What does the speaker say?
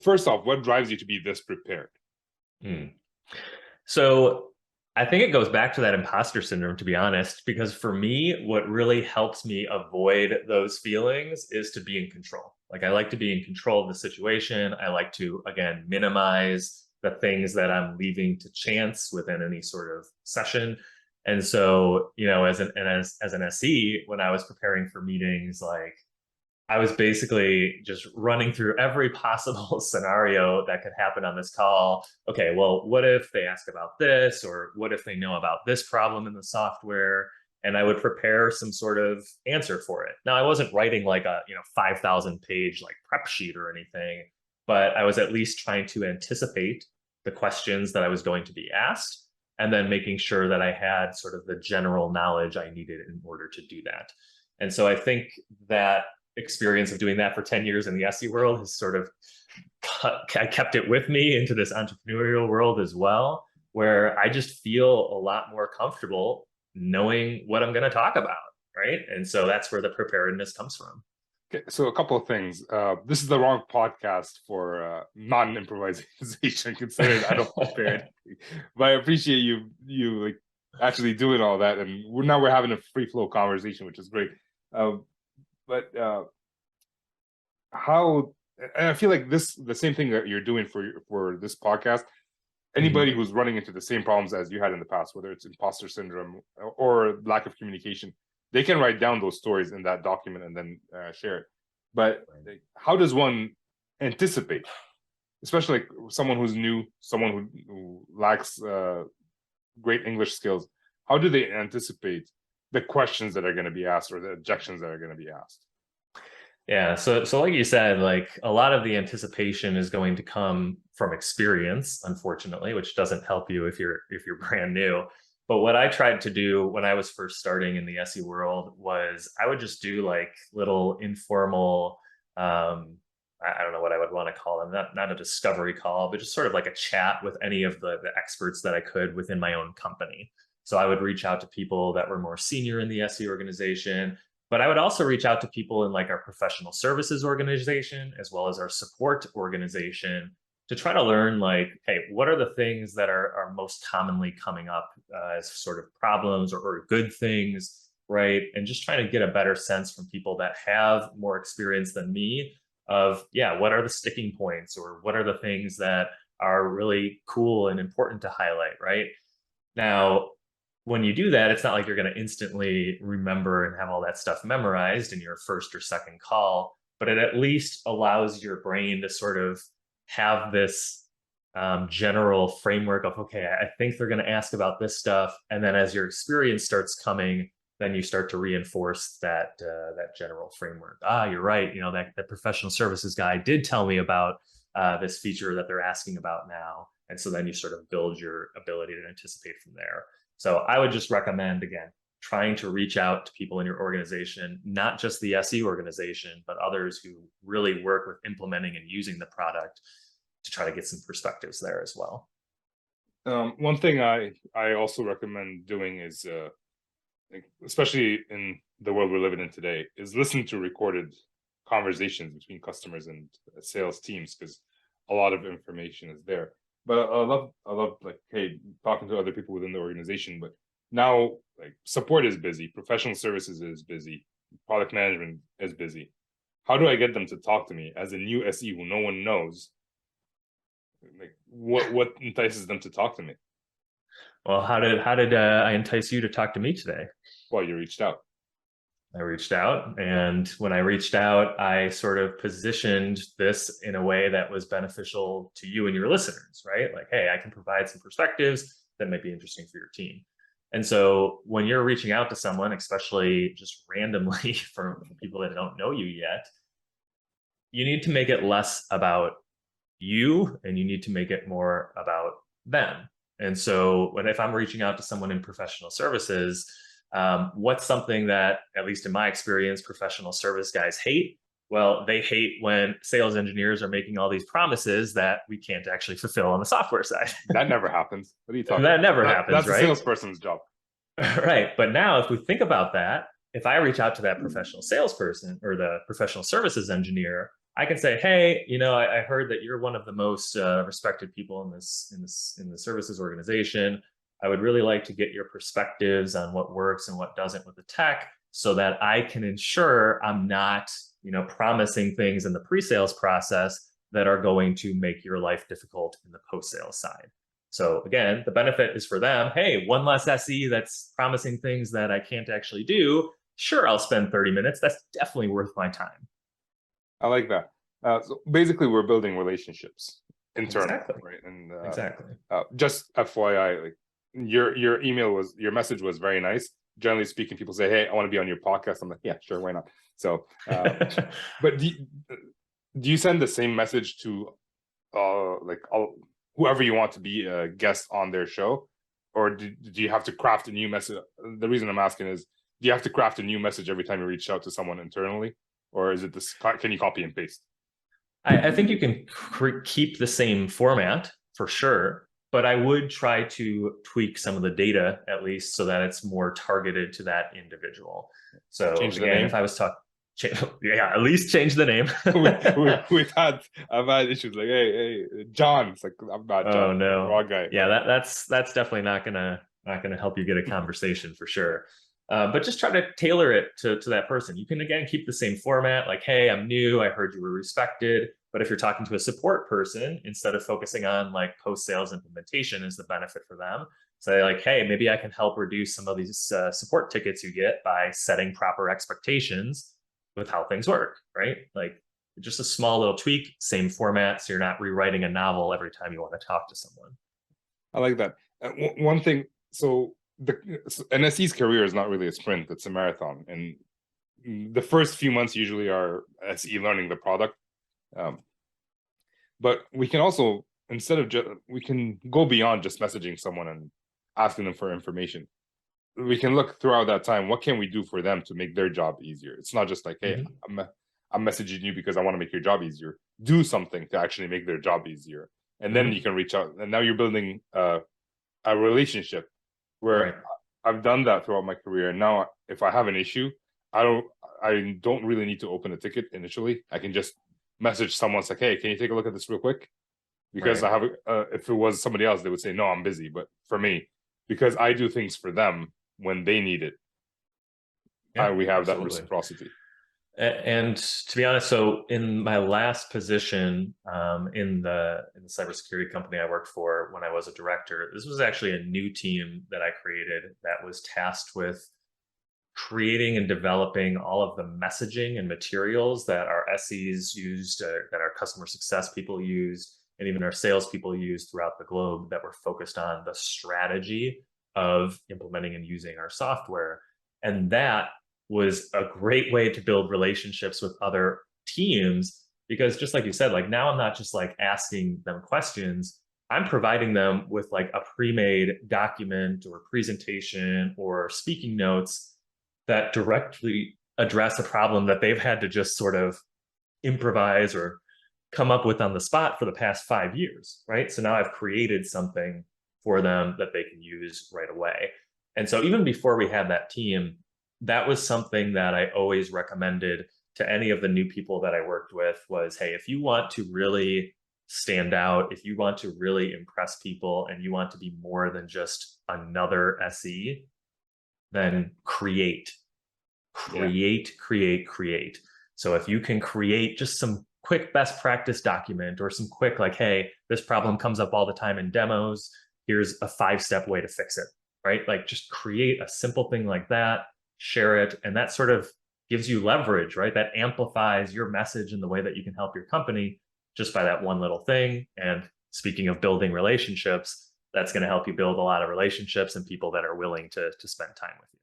first off, what drives you to be this prepared? So I think it goes back to that imposter syndrome, to be honest, because for me, what really helps me avoid those feelings is to be in control. Like I like to be in control of the situation. I like to, again, minimize the things that I'm leaving to chance within any sort of session. And so, as an SE, when I was preparing for meetings, like I was basically just running through every possible scenario that could happen on this call. Okay, well, what if they ask about this, or what if they know about this problem in the software? And I would prepare some sort of answer for it. Now, I wasn't writing like a 5,000 page like prep sheet or anything, but I was at least trying to anticipate the questions that I was going to be asked, and then making sure that I had sort of the general knowledge I needed in order to do that. And so I think that experience of doing that for 10 years in the SE world has sort of I kept it with me into this entrepreneurial world as well, where I just feel a lot more comfortable knowing what I'm going to talk about, right? And so that's where the preparedness comes from. Okay, so a couple of things. This is the wrong podcast for non-improvisation, considering I don't prepare anything. But I appreciate you like actually doing all that, and now we're having a free flow conversation, which is great. But how, and I feel like the same thing that you're doing for this podcast, anybody who's running into the same problems as you had in the past, whether it's imposter syndrome or lack of communication, they can write down those stories in that document and then share it. But how does one anticipate, especially like someone who's new, someone who lacks great English skills, how do they anticipate the questions that are going to be asked or the objections that are going to be asked? Yeah, so like you said, like a lot of the anticipation is going to come from experience, unfortunately, which doesn't help you if you're brand new. But what I tried to do when I was first starting in the SE world was I would just do like little informal, I don't know what I would want to call them, not a discovery call, but just sort of like a chat with any of the experts that I could within my own company. So I would reach out to people that were more senior in the SE organization, but I would also reach out to people in like our professional services organization, as well as our support organization, to try to learn like, hey, what are the things that are most commonly coming up as sort of problems or good things, right? And just trying to get a better sense from people that have more experience than me of, yeah, what are the sticking points, or what are the things that are really cool and important to highlight, right? Now, when you do that, it's not like you're going to instantly remember and have all that stuff memorized in your first or second call, but it at least allows your brain to sort of have this general framework of, okay, I think they're going to ask about this stuff. And then as your experience starts coming, then you start to reinforce that general framework. You're right. That professional services guy did tell me about this feature that they're asking about now. And so then you sort of build your ability to anticipate from there. So I would just recommend, again, trying to reach out to people in your organization, not just the SE organization, but others who really work with implementing and using the product, to try to get some perspectives there as well. One thing I also recommend doing is, especially in the world we're living in today, is listen to recorded conversations between customers and sales teams, because a lot of information is there. But I love like, hey, talking to other people within the organization. But now, like, support is busy, professional services is busy, product management is busy. How do I get them to talk to me as a new SE who no one knows? Like, what entices them to talk to me? Well, how did I entice you to talk to me today? Well, you reached out. I reached out, and when I reached out, I sort of positioned this in a way that was beneficial to you and your listeners, right? Like, hey, I can provide some perspectives that might be interesting for your team. And so when you're reaching out to someone, especially just randomly from people that don't know you yet, you need to make it less about you, and you need to make it more about them. And so if I'm reaching out to someone in professional services, what's something that, at least in my experience, professional service guys hate? Well, they hate when sales engineers are making all these promises that we can't actually fulfill on the software side. That never happens. What are you talking That about? never happens, that's right? a salesperson's job. Right. But now if we think about that, if I reach out to that professional salesperson or the professional services engineer, I can say, hey, I heard that you're one of the most respected people in the services organization. I would really like to get your perspectives on what works and what doesn't with the tech, so that I can ensure I'm not, promising things in the pre-sales process that are going to make your life difficult in the post-sales side. So again, the benefit is for them. Hey, one less SE that's promising things that I can't actually do. Sure, I'll spend 30 minutes. That's definitely worth my time. I like that. So basically, we're building relationships internally, Exactly. right? And Exactly. just FYI, like your message was very nice. Generally speaking, people say, "Hey, I want to be on your podcast." I'm like, "Yeah, sure, why not?" So, but do you send the same message to whoever you want to be a guest on their show, or do you have to craft a new message? The reason I'm asking is, do you have to craft a new message every time you reach out to someone internally, or is it this? Can you copy and paste? I think you can keep the same format for sure, but I would try to tweak some of the data at least so that it's more targeted to that individual. So Change the again, name. if I was talking, yeah, at least change the name. I've had issues like, hey, John. It's like, I'm not Oh John, no. wrong guy. Yeah, that's definitely not gonna help you get a conversation for sure. But just try to tailor it to that person. You can again keep the same format, like, hey, I'm new, I heard you were respected. But if you're talking to a support person, instead of focusing on like post-sales implementation is the benefit for them, say like, hey, maybe I can help reduce some of these support tickets you get by setting proper expectations with how things work, right? Like just a small little tweak, same format, so you're not rewriting a novel every time you want to talk to someone. I like that. One thing, so an SE's career is not really a sprint; it's a marathon, and the first few months usually are SE learning the product. But we can also, instead of we can go beyond just messaging someone and asking them for information. We can look throughout that time, what can we do for them to make their job easier? It's not just like, hey, Mm-hmm. I'm messaging you because I want to make your job easier. Do something to actually make their job easier, and then Mm-hmm. you can reach out. And now you're building a relationship where Right. I've done that throughout my career. And now, if I have an issue, I don't really need to open a ticket initially. I can just message someone, like, hey, can you take a look at this real quick? Because Right. I have, if it was somebody else, they would say, no, I'm busy. But for me, because I do things for them when they need it, Yeah, we have that absolutely. reciprocity. And to be honest, so in my last position in the cybersecurity company I worked for when I was a director, this was actually a new team that I created that was tasked with creating and developing all of the messaging and materials that our SEs used, that our customer success people used, and even our sales people used throughout the globe that were focused on the strategy of implementing and using our software. And that was a great way to build relationships with other teams because just like you said, like now I'm not just like asking them questions. I'm providing them with like a pre-made document or presentation or speaking notes that directly address a problem that they've had to just sort of improvise or come up with on the spot for the past 5 years, right? So now I've created something for them that they can use right away. And so even before we had that team, that was something that I always recommended to any of the new people that I worked with was, hey, if you want to really stand out, if you want to really impress people and you want to be more than just another SE, then Yeah. create. So if you can create just some quick best practice document or some quick like, hey, this problem comes up all the time in demos, here's a 5-step way to fix it, right? Like just create a simple thing like that, share it, and that sort of gives you leverage, right? That amplifies your message in the way that you can help your company just by that one little thing. And speaking of building relationships, that's going to help you build a lot of relationships and people that are willing to spend time with you.